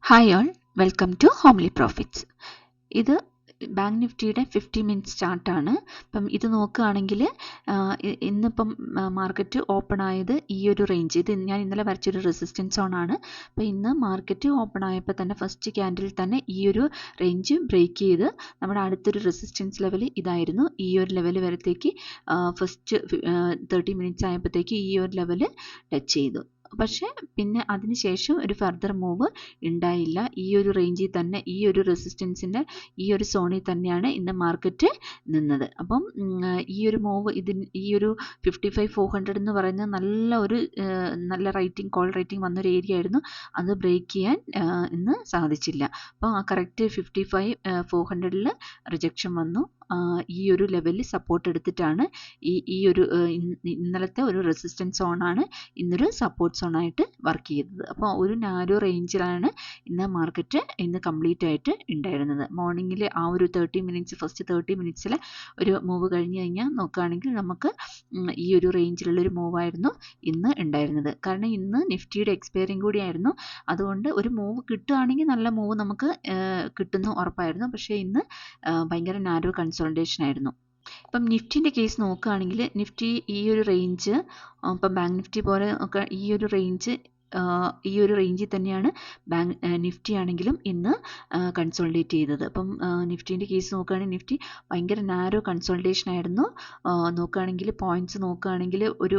Hi all, welcome to homely profits. ഇത് bank നിഫ്റ്റിയുടെ 50 minutes ചാർട്ടാണ്. അപ്പം ഇത് നോക്കുകയാണെങ്കിൽ ഇന്നിപ്പം മാർക്കറ്റ് ഓപ്പൺ ആയത് ഈ ഒരു റേഞ്ച്, ഇത് ഞാൻ ഇന്നലെ വരച്ചൊരു റെസിസ്റ്റൻസ് സോണാണ്. അപ്പോൾ ഇന്ന് മാർക്കറ്റ് ഓപ്പൺ ആയപ്പോൾ തന്നെ ഫസ്റ്റ് ക്യാൻഡിൽ തന്നെ ഈ ഒരു റേഞ്ച് ബ്രേക്ക് ചെയ്ത് നമ്മുടെ അടുത്തൊരു റെസിസ്റ്റൻസ് ലെവൽ ഇതായിരുന്നു. ഈ ഒരു ലെവൽ വരത്തേക്ക് ഫസ്റ്റ് 30 മിനിറ്റ്സ് ആയപ്പോഴത്തേക്ക് ഈ ഒരു ലെവൽ ടച്ച് ചെയ്തു. പക്ഷേ പിന്നെ അതിന് ശേഷം ഒരു ഫർദർ മൂവ് ഉണ്ടായില്ല. ഈ ഒരു റേഞ്ചിൽ തന്നെ, ഈ ഒരു റെസിസ്റ്റൻസിൻ്റെ ഈ ഒരു സോണിൽ തന്നെയാണ് ഇന്ന് മാർക്കറ്റ് നിന്നത്. അപ്പം ഈ ഒരു മൂവ് ഈ ഒരു 55,400 എന്ന് പറയുന്ന നല്ല കോൾ റേറ്റിംഗ് വന്നൊരു ഏരിയ ആയിരുന്നു. അത് ബ്രേക്ക് ചെയ്യാൻ ഇന്ന് സാധിച്ചില്ല. അപ്പോൾ ആ കറക്റ്റ് 55,400 റിജക്ഷൻ വന്നു. ഈ ഒരു ലെവലിൽ സപ്പോർട്ട് എടുത്തിട്ടാണ് ഈ ഒരു ഇന്നലത്തെ ഒരു റെസിസ്റ്റൻസ് സോണാണ് ഇന്നൊരു സപ്പോർട്ട് സോണായിട്ട് വർക്ക് ചെയ്തത്. അപ്പോൾ ഒരു നാരോ റേഞ്ചിലാണ് ഇന്ന് മാർക്കറ്റ് ഇന്ന് കംപ്ലീറ്റ് ആയിട്ട് ഉണ്ടായിരുന്നത്. മോർണിംഗിൽ ആ ഒരു ഫസ്റ്റ് 30 മിനിറ്റ്സിൽ ഒരു മൂവ് കഴിഞ്ഞ് കഴിഞ്ഞാൽ നോക്കുകയാണെങ്കിൽ നമുക്ക് ഈ ഒരു റേഞ്ചിലുള്ളൊരു മൂവായിരുന്നു ഇന്ന് ഉണ്ടായിരുന്നത്. കാരണം ഇന്ന് നിഫ്റ്റിയുടെ എക്സ്പയറിങ് കൂടിയായിരുന്നു. അതുകൊണ്ട് ഒരു മൂവ് കിട്ടുകയാണെങ്കിൽ നല്ല മൂവ് നമുക്ക് കിട്ടുന്നു ഉറപ്പായിരുന്നു. പക്ഷേ ഇന്ന് ഭയങ്കര നാരോ കൺസോൾട്ടേഷൻ ആയിരുന്നു. ഇപ്പം നിഫ്റ്റിൻ്റെ കേസ് നോക്കുകയാണെങ്കിൽ നിഫ്റ്റി ഈ ഒരു റേഞ്ച്, ഇപ്പം ബാങ്ക് നിഫ്റ്റി പോലെ ഒക്കെ ഈ ഒരു റേഞ്ചിൽ തന്നെയാണ് നിഫ്റ്റി ആണെങ്കിലും ഇന്ന് കൺസോൾട്ടേറ്റ് ചെയ്തത്. അപ്പം നിഫ്റ്റീൻ്റെ കേസ് നോക്കുകയാണെങ്കിൽ നിഫ്റ്റി ഭയങ്കര നാരോ കൺസോൾട്ടേഷൻ ആയിരുന്നു. നോക്കുകയാണെങ്കിൽ പോയിൻറ്റ്സ് നോക്കുകയാണെങ്കിൽ ഒരു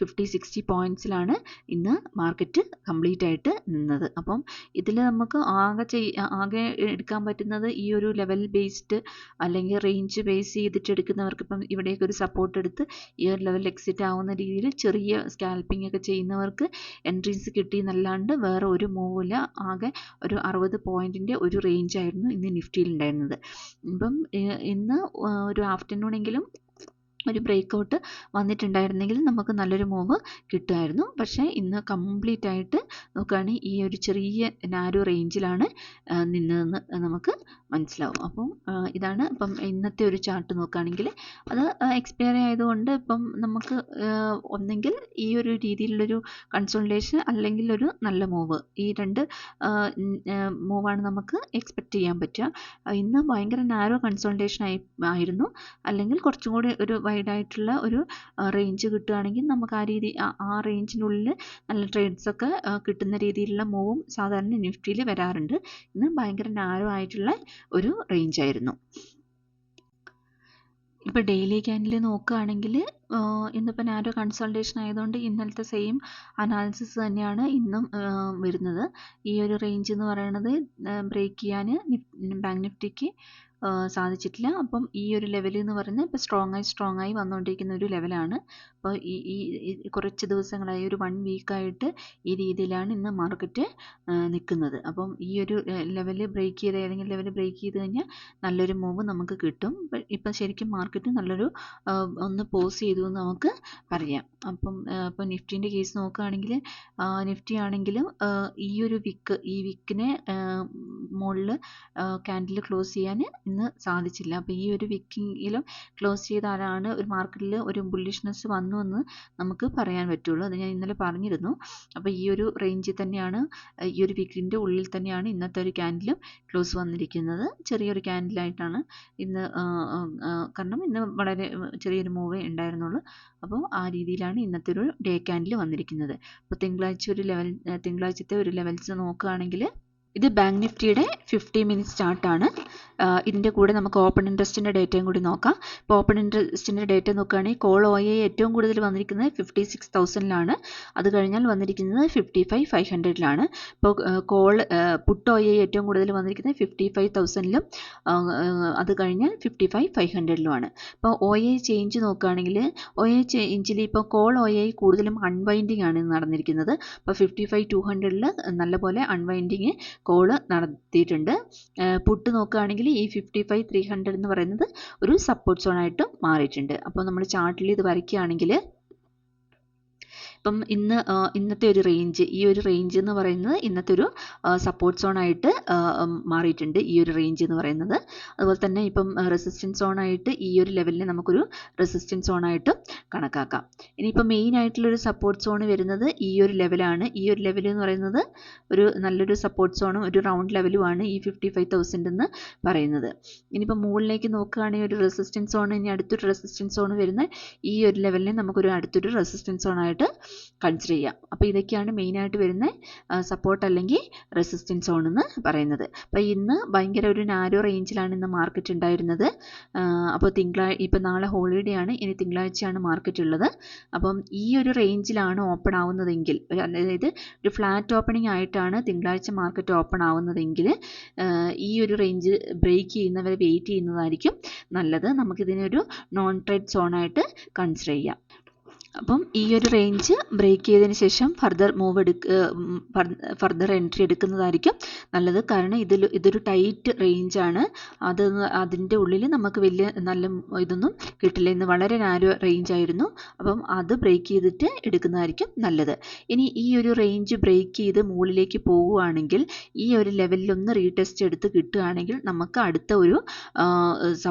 50-60 പോയിൻറ്റ്സിലാണ് ഇന്ന് മാർക്കറ്റ് കംപ്ലീറ്റ് ആയിട്ട് നിന്നത്. അപ്പം ഇതിൽ നമുക്ക് ആകെ എടുക്കാൻ പറ്റുന്നത് ഈ ഒരു ലെവൽ ബേസ്ഡ് അല്ലെങ്കിൽ റേഞ്ച് ബേസ് ചെയ്തിട്ട് എടുക്കുന്നവർക്ക്, ഇപ്പം ഇവിടേക്ക് ഒരു സപ്പോർട്ട് എടുത്ത് ഈ ഒരു ലെവൽ എക്സിറ്റ് ആവുന്ന രീതിയിൽ ചെറിയ സ്കാൽപ്പിംഗ് ഒക്കെ ചെയ്യുന്നവർക്ക് എൻട്രീസ് കിട്ടി എന്നല്ലാണ്ട് വേറെ ഒരു മൂവില്ല. ആകെ ഒരു 60 പോയിൻറ്റിൻ്റെ ഒരു റേഞ്ച് ആയിരുന്നു ഇന്ന് നിഫ്റ്റിയിൽ ഉണ്ടായിരുന്നത്. ഇപ്പം ഇന്ന് ഒരു ആഫ്റ്റർനൂണെങ്കിലും ഒരു ബ്രേക്കൗട്ട് വന്നിട്ടുണ്ടായിരുന്നെങ്കിൽ നമുക്ക് നല്ലൊരു മൂവ് കിട്ടുമായിരുന്നു. പക്ഷേ ഇന്ന് കംപ്ലീറ്റ് ആയിട്ട് നോക്കുകയാണെങ്കിൽ ഈ ഒരു ചെറിയ നാരോ റേഞ്ചിലാണ് നിന്നതെന്ന് നമുക്ക് മനസ്സിലാവും. അപ്പം ഇതാണ് ഇപ്പം ഇന്നത്തെ ഒരു ചാർട്ട് നോക്കുകയാണെങ്കിൽ അത് എക്സ്പയറി ആയതുകൊണ്ട് ഇപ്പം നമുക്ക് ഒന്നെങ്കിൽ ഈ ഒരു രീതിയിലുള്ളൊരു കൺസോൾട്ടേഷൻ അല്ലെങ്കിൽ ഒരു നല്ല മൂവ്, ഈ രണ്ട് മൂവാണ് നമുക്ക് എക്സ്പെക്റ്റ് ചെയ്യാൻ പറ്റുക. ഇന്ന് ഭയങ്കര നാരോ കൺസോൾട്ടേഷൻ ആയിരുന്നു. അല്ലെങ്കിൽ കുറച്ചും കൂടി ഒരു വൈഡായിട്ടുള്ള ഒരു റേഞ്ച് കിട്ടുകയാണെങ്കിൽ നമുക്ക് ആ റേഞ്ചിനുള്ളിൽ നല്ല ട്രേഡ്സൊക്കെ കിട്ടുന്ന രീതിയിലുള്ള മൂവും സാധാരണ നിഫ്റ്റിയിൽ വരാറുണ്ട്. ഇന്ന് ഭയങ്കര നാരോ ആയിട്ടുള്ള ഒരു റേഞ്ചായിരുന്നു. ഇപ്പോൾ ഡെയിലി ക്യാൻഡിൽ നോക്കുകയാണെങ്കിൽ ഇന്നിപ്പോൾ നാരോ കൺസൾട്ടേഷൻ ആയതുകൊണ്ട് ഇന്നലത്തെ സെയിം അനാലിസിസ് തന്നെയാണ് ഇന്നും വരുന്നത്. ഈ ഒരു റേഞ്ച് എന്ന് പറയുന്നത് ബ്രേക്ക് ചെയ്യാൻ ബാങ്ക് നിഫ്റ്റിക്ക് സാധിച്ചിട്ടില്ല. അപ്പം ഈ ഒരു ലെവൽ എന്ന് പറയുന്നത് ഇപ്പോൾ സ്ട്രോങ് ആയി വന്നുകൊണ്ടിരിക്കുന്ന ഒരു ലെവലാണ്. അപ്പോൾ ഈ കുറച്ച് ദിവസങ്ങളായി ഒരു 1 വീക്കായിട്ട് ഈ രീതിയിലാണ് ഇന്ന് മാർക്കറ്റ് നിൽക്കുന്നത്. അപ്പം ഈ ഒരു ഏതെങ്കിലും ലെവൽ ബ്രേക്ക് ചെയ്ത് കഴിഞ്ഞാൽ നല്ലൊരു മൂവ് നമുക്ക് കിട്ടും. ഇപ്പം ശരിക്കും മാർക്കറ്റ് നല്ലൊരു ഒന്ന് പോസ് ചെയ്തു എന്ന് നമുക്ക് പറയാം. അപ്പം ഇപ്പോൾ നിഫ്റ്റീൻ്റെ കേസ് നോക്കുകയാണെങ്കിൽ നിഫ്റ്റി ആണെങ്കിലും ഈ ഒരു വീക്കിനെ മുകളിൽ ക്യാൻഡിൽ ക്ലോസ് ചെയ്യാൻ ഇന്ന് സാധിച്ചില്ല. അപ്പോൾ ഈ ഒരു വീക്കിലും ക്ലോസ് ചെയ്താലാണ് ഒരു മാർക്കറ്റിൽ ഒരു ബുള്ളിഷ്നെസ് വന്നു എന്ന് നമുക്ക് പറയാൻ പറ്റുള്ളൂ. അത് ഞാൻ ഇന്നലെ പറഞ്ഞിരുന്നു. അപ്പോൾ ഈ ഒരു റേഞ്ചിൽ തന്നെയാണ്, ഈ ഒരു വീക്കിൻ്റെ ഉള്ളിൽ തന്നെയാണ് ഇന്നത്തെ ഒരു ക്യാൻഡിലും ക്ലോസ് വന്നിരിക്കുന്നത്. ചെറിയൊരു ക്യാൻഡിലായിട്ടാണ് ഇന്ന്, കാരണം ഇന്ന് വളരെ ചെറിയൊരു മൂവേ ഉണ്ടായിരുന്നുള്ളൂ. അപ്പോൾ ആ രീതിയിലാണ് ഇന്നത്തെ ഒരു ഡേ ക്യാൻഡിൽ വന്നിരിക്കുന്നത്. അപ്പോൾ തിങ്കളാഴ്ചത്തെ ഒരു ലെവൽസ് നോക്കുകയാണെങ്കിൽ ഇത് ബാങ്ക് നിഫ്റ്റിയുടെ 50 മിനിറ്റ്സ് ചാർട്ടാണ്. ഇതിൻ്റെ കൂടെ നമുക്ക് ഓപ്പൺ ഇൻട്രസ്റ്റിൻ്റെ ഡേറ്റയും കൂടി നോക്കാം. ഇപ്പോൾ ഓപ്പൺ ഇൻട്രസ്റ്റിൻ്റെ ഡേറ്റ നോക്കുകയാണെങ്കിൽ കോൾ OI ഏറ്റവും കൂടുതൽ വന്നിരിക്കുന്നത് 56,000ലാണ്. അത് കഴിഞ്ഞാൽ വന്നിരിക്കുന്നത് 55,500ലാണ്. ഇപ്പോൾ പുട്ട് OI ഏറ്റവും കൂടുതൽ വന്നിരിക്കുന്നത് 55,000ലും അത് കഴിഞ്ഞാൽ 55,500ലുമാണ്. ഇപ്പോൾ OI ചേഞ്ച് നോക്കുകയാണെങ്കിൽ OI ചേഞ്ചിൽ ഇപ്പോൾ കോൾ OI കൂടുതലും അൺവൈൻഡിങ് ആണ് നടന്നിരിക്കുന്നത്. അപ്പോൾ 55,200ൽ നല്ലപോലെ അൺവൈൻഡിങ് കോള് നടത്തിയിട്ടുണ്ട്. പുട്ട് നോക്കുകയാണെങ്കിൽ ഈ 55,300 എന്ന് പറയുന്നത് ഒരു സപ്പോർട്ട് സോണായിട്ട് മാറിയിട്ടുണ്ട്. അപ്പോൾ നമ്മൾ ചാർട്ടിൽ ഇത് വരയ്ക്കുകയാണെങ്കിൽ ഇപ്പം ഇന്നത്തെ ഒരു റേഞ്ച്, ഈ ഒരു റേഞ്ച് എന്ന് പറയുന്നത് ഇന്നത്തെ ഒരു സപ്പോർട്ട് സോണായിട്ട് മാറിയിട്ടുണ്ട്. ഈ ഒരു റേഞ്ച് എന്ന് പറയുന്നത് അതുപോലെ തന്നെ ഇപ്പം റെസിസ്റ്റൻസ് സോണായിട്ട് ഈ ഒരു ലെവലിനെ നമുക്കൊരു റെസിസ്റ്റൻസ് സോണായിട്ട് കണക്കാക്കാം. ഇനിയിപ്പോൾ മെയിൻ ആയിട്ടുള്ളൊരു സപ്പോർട്ട് സോൺ വരുന്നത് ഈ ഒരു ലെവലാണ്. ഈ ഒരു ലെവൽ എന്ന് പറയുന്നത് ഒരു നല്ലൊരു സപ്പോർട്ട് സോണും ഒരു റൗണ്ട് ലെവലുമാണ് ഈ 55,000 എന്ന് പറയുന്നത്. ഇനിയിപ്പോൾ മുകളിലേക്ക് നോക്കുകയാണെങ്കിൽ ഒരു റെസിസ്റ്റൻസ് സോൺ, ഇനി അടുത്തൊരു റെസിസ്റ്റൻസ് സോൺ വരുന്ന ഈ ഒരു ലെവലിനെ നമുക്കൊരു അടുത്തൊരു റെസിസ്റ്റൻസ് സോണായിട്ട് കൺസിഡർ ചെയ്യാം. അപ്പോൾ ഇതൊക്കെയാണ് മെയിനായിട്ട് വരുന്ന സപ്പോർട്ട് അല്ലെങ്കിൽ റെസിസ്റ്റൻസ് സോൺ എന്ന് പറയുന്നത്. അപ്പോൾ ഇന്ന് ഭയങ്കര ഒരു നാരോ റേഞ്ചിലാണ് ഇന്ന് മാർക്കറ്റ് ഉണ്ടായിരുന്നത്. അപ്പോൾ ഇപ്പോൾ നാളെ ഹോളിഡേ ആണ്, ഇനി തിങ്കളാഴ്ചയാണ് മാർക്കറ്റ് ഉള്ളത്. അപ്പം ഈ ഒരു റേഞ്ചിലാണ് ഓപ്പൺ ആവുന്നതെങ്കിൽ, അതായത് ഒരു ഫ്ലാറ്റ് ഓപ്പണിംഗ് ആയിട്ടാണ് തിങ്കളാഴ്ച മാർക്കറ്റ് ഓപ്പൺ ആവുന്നതെങ്കിൽ ഈ ഒരു റേഞ്ച് ബ്രേക്ക് ചെയ്യുന്നവരെ വെയിറ്റ് ചെയ്യുന്നതായിരിക്കും നല്ലത്. നമുക്കിതിനൊരു നോൺ ട്രേഡ് സോണായിട്ട് കൺസിഡർ ചെയ്യാം. അപ്പം ഈ ഒരു റേഞ്ച് ബ്രേക്ക് ചെയ്തതിന് ശേഷം ഫർദർ എൻട്രി എടുക്കുന്നതായിരിക്കും നല്ലത്. കാരണം ഇതൊരു ടൈറ്റ് റേഞ്ചാണ്. അതിൻ്റെ ഉള്ളിൽ നമുക്ക് വലിയ നല്ല ഇതൊന്നും കിട്ടില്ല. ഇന്ന് വളരെ നാരോ റേഞ്ച് ആയിരുന്നു. അപ്പം അത് ബ്രേക്ക് ചെയ്തിട്ട് എടുക്കുന്നതായിരിക്കും നല്ലത്. ഇനി ഈ ഒരു റേഞ്ച് ബ്രേക്ക് ചെയ്ത് മുകളിലേക്ക് പോവുകയാണെങ്കിൽ, ഈ ഒരു ലെവലിലൊന്ന് റീടെസ്റ്റ് എടുത്ത് കിട്ടുകയാണെങ്കിൽ നമുക്ക് അടുത്ത ഒരു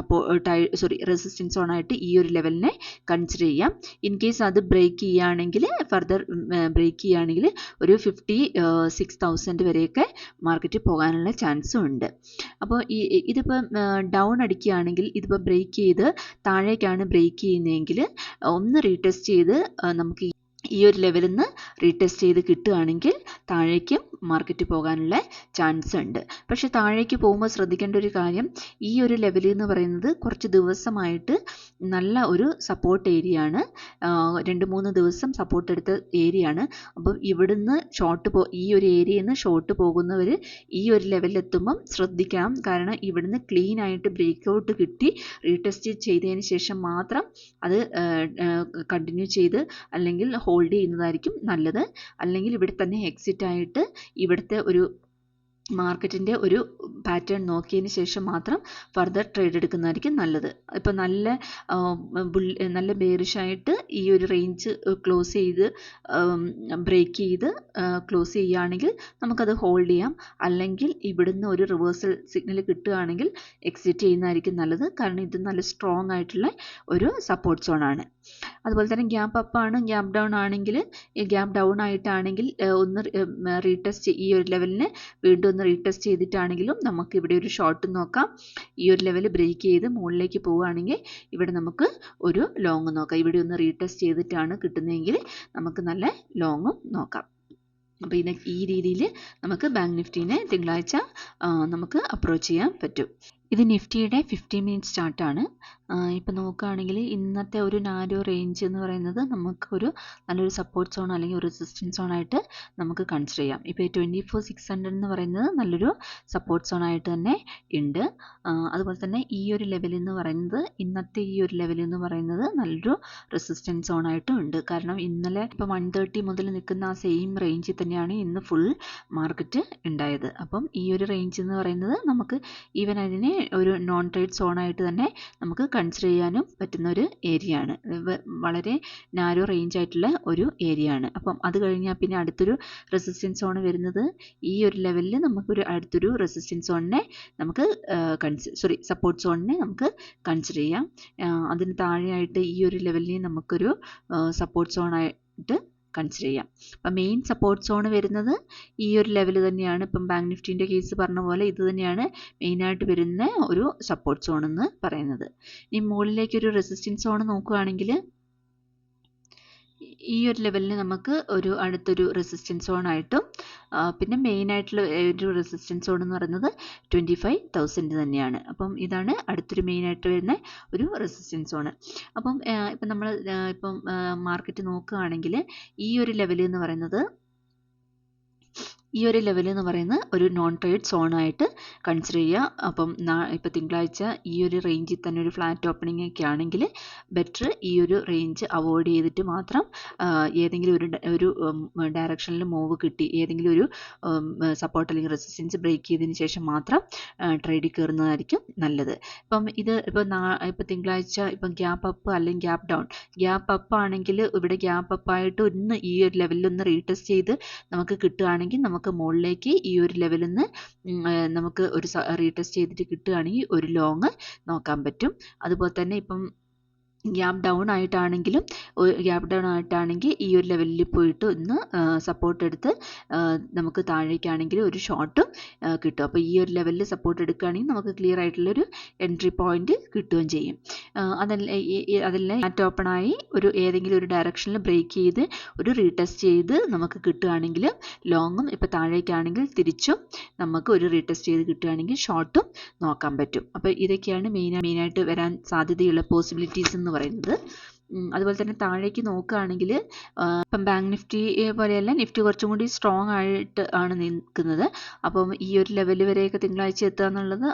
റെസിസ്റ്റൻസ് സോണായിട്ട് ഈ ഒരു ലെവലിനെ കൺസിഡർ ചെയ്യാം. ഇൻ കേസ് അത് ബ്രേക്ക് ചെയ്യുകയാണെങ്കിൽ, ഫർദർ ബ്രേക്ക് ചെയ്യുകയാണെങ്കിൽ ഒരു 56,000 വരെയൊക്കെ മാർക്കറ്റ് പോകാനുള്ള ചാൻസും ഉണ്ട്. അപ്പോൾ ഇതിപ്പോൾ ഡൗൺ അടിക്കുകയാണെങ്കിൽ, ഇതിപ്പോൾ ബ്രേക്ക് ചെയ്ത് താഴേക്കാണ് ബ്രേക്ക് ചെയ്യുന്നതെങ്കിൽ ഒന്ന് റീടെസ്റ്റ് ചെയ്ത് നമുക്ക് ഈ ഒരു ലെവലിൽ നിന്ന് റീടെസ്റ്റ് ചെയ്ത് കിട്ടുകയാണെങ്കിൽ താഴേക്കും മാർക്കറ്റ് പോകാനുള്ള ചാൻസ് ഉണ്ട്. പക്ഷേ താഴേക്ക് പോകുമ്പോൾ ശ്രദ്ധിക്കേണ്ട ഒരു കാര്യം, ഈ ഒരു ലെവൽ എന്ന് പറയുന്നത് കുറച്ച് ദിവസമായിട്ട് നല്ല ഒരു സപ്പോർട്ട് ഏരിയ ആണ്. 2-3 ദിവസം സപ്പോർട്ട് എടുത്ത ഏരിയ ആണ്. അപ്പം ഇവിടുന്ന് ഈ ഒരു ഏരിയയിൽ നിന്ന് ഷോർട്ട് പോകുന്നവർ ഈ ഒരു ലെവലിലെത്തുമ്പം ശ്രദ്ധിക്കണം. കാരണം ഇവിടുന്ന് ക്ലീൻ ആയിട്ട് ബ്രേക്ക് ഔട്ട് കിട്ടി റീടെസ്റ്റ് ചെയ്തതിന് ശേഷം മാത്രം അത് കണ്ടിന്യൂ ചെയ്ത് അല്ലെങ്കിൽ ഹോൾഡ് ചെയ്യുന്നതായിരിക്കും നല്ലത്. അല്ലെങ്കിൽ ഇവിടെ തന്നെ എക്സിറ്റ് ആയിട്ട് ഇവിടുത്തെ ഒരു മാർക്കറ്റിൻ്റെ ഒരു പാറ്റേൺ നോക്കിയതിന് ശേഷം മാത്രം ഫർദർ ട്രേഡ് എടുക്കുന്നതായിരിക്കും നല്ലത്. ഇപ്പോൾ നല്ല ബെയറിഷായിട്ട് ഈ ഒരു റേഞ്ച് ക്ലോസ് ചെയ്ത് ബ്രേക്ക് ചെയ്ത് ക്ലോസ് ചെയ്യുകയാണെങ്കിൽ നമുക്കത് ഹോൾഡ് ചെയ്യാം. അല്ലെങ്കിൽ ഇവിടുന്ന് ഒരു റിവേഴ്സൽ സിഗ്നൽ കിട്ടുകയാണെങ്കിൽ എക്സിറ്റ് ചെയ്യുന്നതായിരിക്കും നല്ലത്. കാരണം ഇത് നല്ല സ്ട്രോങ് ആയിട്ടുള്ള ഒരു സപ്പോർട്ട് സോണാണ്. അതുപോലെ തന്നെ ഗ്യാപ്പ് അപ്പ് ആണ്, ഗ്യാപ്പ് ഡൗൺ ആണെങ്കിൽ, ഗ്യാപ്പ് ഡൗൺ ആയിട്ടാണെങ്കിൽ ഒന്ന് റീടെസ്റ്റ് ഈ ഒരു ലെവലിനെ വീണ്ടും ഒന്ന് റീടെസ്റ്റ് ചെയ്തിട്ടാണെങ്കിലും നമുക്ക് ഇവിടെ ഒരു ഷോർട്ട് നോക്കാം. ഈ ഒരു ലെവൽ ബ്രേക്ക് ചെയ്ത് മുകളിലേക്ക് പോവുകയാണെങ്കിൽ ഇവിടെ നമുക്ക് ഒരു ലോങ് നോക്കാം. ഇവിടെ ഒന്ന് റീടെസ്റ്റ് ചെയ്തിട്ടാണ് കിട്ടുന്നതെങ്കിൽ നമുക്ക് നല്ല ലോങ്ങും നോക്കാം. അപ്പോൾ ഈ രീതിയിൽ നമുക്ക് ബാങ്ക് നിഫ്റ്റീനെ തിങ്കളാഴ്ച നമുക്ക് അപ്രോച്ച് ചെയ്യാൻ പറ്റും. ഇത് നിഫ്റ്റിയുടെ 50 മിനിറ്റ് ചാർട്ടാണ്. ഇപ്പോൾ നോക്കുകയാണെങ്കിൽ ഇന്നത്തെ ഒരു നാരോ റേഞ്ച് എന്ന് പറയുന്നത് നമുക്കൊരു നല്ലൊരു സപ്പോർട്ട് സോൺ അല്ലെങ്കിൽ ഒരു റെസിസ്റ്റൻസ് സോണായിട്ട് നമുക്ക് കൺസിഡർ ചെയ്യാം. ഇപ്പോൾ 24,600 എന്ന് പറയുന്നത് നല്ലൊരു സപ്പോർട്ട് സോണായിട്ട് തന്നെ ഉണ്ട്. അതുപോലെ തന്നെ ഈ ഒരു ലെവൽ എന്ന് പറയുന്നത്, ഇന്നത്തെ ഈ ഒരു ലെവൽ എന്ന് പറയുന്നത് നല്ലൊരു റെസിസ്റ്റൻസ് സോണായിട്ടും ഉണ്ട്. കാരണം ഇന്നലെ ഇപ്പോൾ 130 മുതൽ നിൽക്കുന്ന ആ സെയിം റേഞ്ചിൽ തന്നെയാണ് ഇന്ന് ഫുൾ മാർക്കറ്റ് ഉണ്ടായത്. അപ്പം ഈ ഒരു റേഞ്ച് എന്ന് പറയുന്നത് നമുക്ക് ഈവൻ അതിനെ ഒരു നോൺ ട്രേഡ് സോണായിട്ട് തന്നെ നമുക്ക് കൺസിഡർ ചെയ്യാനും പറ്റുന്ന ഒരു ഏരിയ ആണ്. വളരെ നാരോ റേഞ്ച് ആയിട്ടുള്ള ഒരു ഏരിയ ആണ്. അപ്പം അത് കഴിഞ്ഞാൽ പിന്നെ അടുത്തൊരു റെസിസ്റ്റൻസ് സോൺ വരുന്നത് ഈ ഒരു ലെവലിൽ നമുക്കൊരു അടുത്തൊരു റെസിസ്റ്റൻസ് സോണിനെ നമുക്ക് സപ്പോർട്ട് സോണിനെ നമുക്ക് കൺസിഡർ ചെയ്യാം. അതിന് താഴെയായിട്ട് ഈ ഒരു ലെവലിനെ നമുക്കൊരു സപ്പോർട്ട് സോണായിട്ട് കൺസിഡർ ചെയ്യാം. അപ്പം മെയിൻ സപ്പോർട്ട് സോൺ വരുന്നത് ഈ ഒരു ലെവൽ തന്നെയാണ്. ഇപ്പം ബാങ്ക് നിഫ്റ്റീൻ്റെ കേസ് പറഞ്ഞ പോലെ ഇത് തന്നെയാണ് മെയിനായിട്ട് വരുന്ന ഒരു സപ്പോർട്ട് സോൺ എന്ന് പറയുന്നത്. ഇനി മുകളിലേക്ക് ഒരു റെസിസ്റ്റൻസ് സോൺ നോക്കുകയാണെങ്കിൽ ഈ ഒരു ലെവലിന് നമുക്ക് അടുത്തൊരു റെസിസ്റ്റൻസ് സോൺ ആയിട്ടും പിന്നെ മെയിനായിട്ടുള്ള ഒരു റെസിസ്റ്റൻസ് സോൺ എന്ന് പറയുന്നത് 25,000 തന്നെയാണ്. അപ്പം ഇതാണ് അടുത്തൊരു മെയിനായിട്ട് വരുന്ന ഒരു റെസിസ്റ്റൻസ് സോൺ. അപ്പം ഇപ്പം നമ്മൾ മാർക്കറ്റ് നോക്കുകയാണെങ്കിൽ ഈ ഒരു ലെവൽ എന്ന് പറയുന്നത് ഒരു നോൺ ട്രേഡ് സോണായിട്ട് കൺസിഡർ ചെയ്യുക. അപ്പം ഇപ്പോൾ തിങ്കളാഴ്ച ഈ ഒരു റേഞ്ചിൽ തന്നെ ഒരു ഫ്ലാറ്റ് ഓപ്പണിംഗ് ഒക്കെ ആണെങ്കിൽ ബെറ്റർ ഈ ഒരു റേഞ്ച് അവോയ്ഡ് ചെയ്തിട്ട് മാത്രം ഏതെങ്കിലും ഒരു ഡയറക്ഷനിൽ മൂവ് കിട്ടി ഏതെങ്കിലും ഒരു സപ്പോർട്ട് അല്ലെങ്കിൽ റെസിസ്റ്റൻസ് ബ്രേക്ക് ചെയ്തതിന് ശേഷം മാത്രം ട്രേഡിൽ കയറുന്നതായിരിക്കും നല്ലത്. ഇപ്പോൾ തിങ്കളാഴ്ച ഗ്യാപ്പ് അപ്പ് അല്ലെങ്കിൽ ഗ്യാപ്പ് അപ്പ് ആണെങ്കിൽ ഇവിടെ ഗ്യാപ്പ് അപ്പ് ആയിട്ട് ഒന്ന് ഈ ഒരു ലെവലിൽ ഒന്ന് റീടെസ്റ്റ് ചെയ്ത് നമുക്ക് കിട്ടുകയാണെങ്കിൽ നമുക്ക് മുകളിലേക്ക് ഈ ഒരു ലെവലിൽ നിന്ന് നമുക്ക് ഒരു റീടെസ്റ്റ് ചെയ്തിട്ട് കിട്ടുകയാണെങ്കിൽ ഒരു ലോങ് നോക്കാൻ പറ്റും. അതുപോലെ തന്നെ ഇപ്പം ഗ്യാപ്പ് ഡൗൺ ആയിട്ടാണെങ്കിലും ഈ ഒരു ലെവലിൽ പോയിട്ട് ഒന്ന് സപ്പോർട്ട് എടുത്ത് നമുക്ക് താഴേക്കാണെങ്കിൽ ഒരു ഷോർട്ടും കിട്ടും. അപ്പോൾ ഈ ഒരു ലെവലിൽ സപ്പോർട്ട് എടുക്കുകയാണെങ്കിൽ നമുക്ക് ക്ലിയർ ആയിട്ടുള്ളൊരു എൻട്രി പോയിന്റ് കിട്ടുകയും ചെയ്യും. അതല്ല മാറ്റ് ഓപ്പണായി ഏതെങ്കിലും ഒരു ഡയറക്ഷനിൽ ബ്രേക്ക് ചെയ്ത് ഒരു റീടെസ്റ്റ് ചെയ്ത് നമുക്ക് കിട്ടുകയാണെങ്കിൽ ലോങ്ങും ഇപ്പോൾ താഴേക്കാണെങ്കിൽ തിരിച്ചും നമുക്ക് ഒരു റീടെസ്റ്റ് ചെയ്ത് കിട്ടുകയാണെങ്കിൽ ഷോർട്ടും നോക്കാൻ പറ്റും. അപ്പോൾ ഇതൊക്കെയാണ് മെയിനായിട്ട് വരാൻ സാധ്യതയുള്ള പോസിബിലിറ്റീസ് എന്ന് പറയുന്നത്. അതുപോലെ തന്നെ താഴേക്ക് നോക്കുകയാണെങ്കിൽ ഇപ്പം ബാങ്ക് നിഫ്റ്റി പോലെയല്ല, നിഫ്റ്റി കുറച്ചും കൂടി സ്ട്രോങ് ആയിട്ട് ആണ് നിൽക്കുന്നത്. അപ്പം ഈ ഒരു ലെവൽ വരെയൊക്കെ തിങ്കളാഴ്ച എത്തുക എന്നുള്ളത്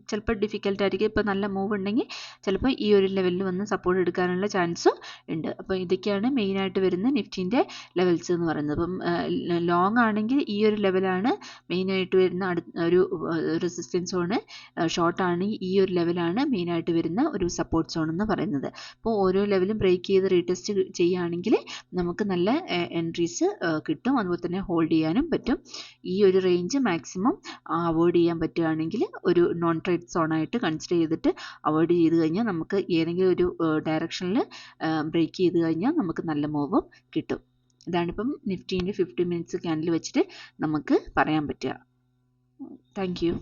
ചിലപ്പോൾ ഡിഫിക്കൽട്ടായിരിക്കും. ഇപ്പോൾ നല്ല മൂവ് ഉണ്ടെങ്കിൽ ചിലപ്പോൾ ഈ ഒരു ലെവലിൽ വന്ന് സപ്പോർട്ട് എടുക്കാനുള്ള ചാൻസും ഉണ്ട്. അപ്പോൾ ഇതൊക്കെയാണ് മെയിനായിട്ട് വരുന്ന നിഫ്റ്റീൻ്റെ ലെവൽസ് എന്ന് പറയുന്നത്. അപ്പം ലോങ് ആണെങ്കിൽ ഈ ഒരു ലെവലാണ് മെയിനായിട്ട് വരുന്ന ഒരു റെസിസ്റ്റൻസ് സോണ്. ഷോർട്ട് ആണെങ്കിൽ ഈ ഒരു ലെവലാണ് മെയിനായിട്ട് വരുന്ന ഒരു സപ്പോർട്ട് സോൺ എന്ന് പറയുന്നത്. അപ്പോൾ ഓരോ ലെവലും ബ്രേക്ക് ചെയ്ത് റീടെസ്റ്റ് ചെയ്യുകയാണെങ്കിൽ നമുക്ക് നല്ല എൻട്രീസ് കിട്ടും. അതുപോലെ തന്നെ ഹോൾഡ് ചെയ്യാനും പറ്റും. ഈ ഒരു റേഞ്ച് മാക്സിമം അവോയ്ഡ് ചെയ്യാൻ പറ്റുകയാണെങ്കിൽ ഒരു നോൺ ട്രേഡ് സോണായിട്ട് കൺസിഡർ ചെയ്തിട്ട് അവോയ്ഡ് ചെയ്ത് കഴിഞ്ഞാൽ നമുക്ക് ഏതെങ്കിലും ഒരു ഡയറക്ഷനിൽ ബ്രേക്ക് ചെയ്ത് കഴിഞ്ഞാൽ നമുക്ക് നല്ല മൂവും കിട്ടും. ഇതാണിപ്പം നിഫ്റ്റീൻ്റെ 50 മിനിറ്റ്സ് ക്യാൻഡിൽ വെച്ചിട്ട് നമുക്ക് പറയാൻ പറ്റുക. Thank you.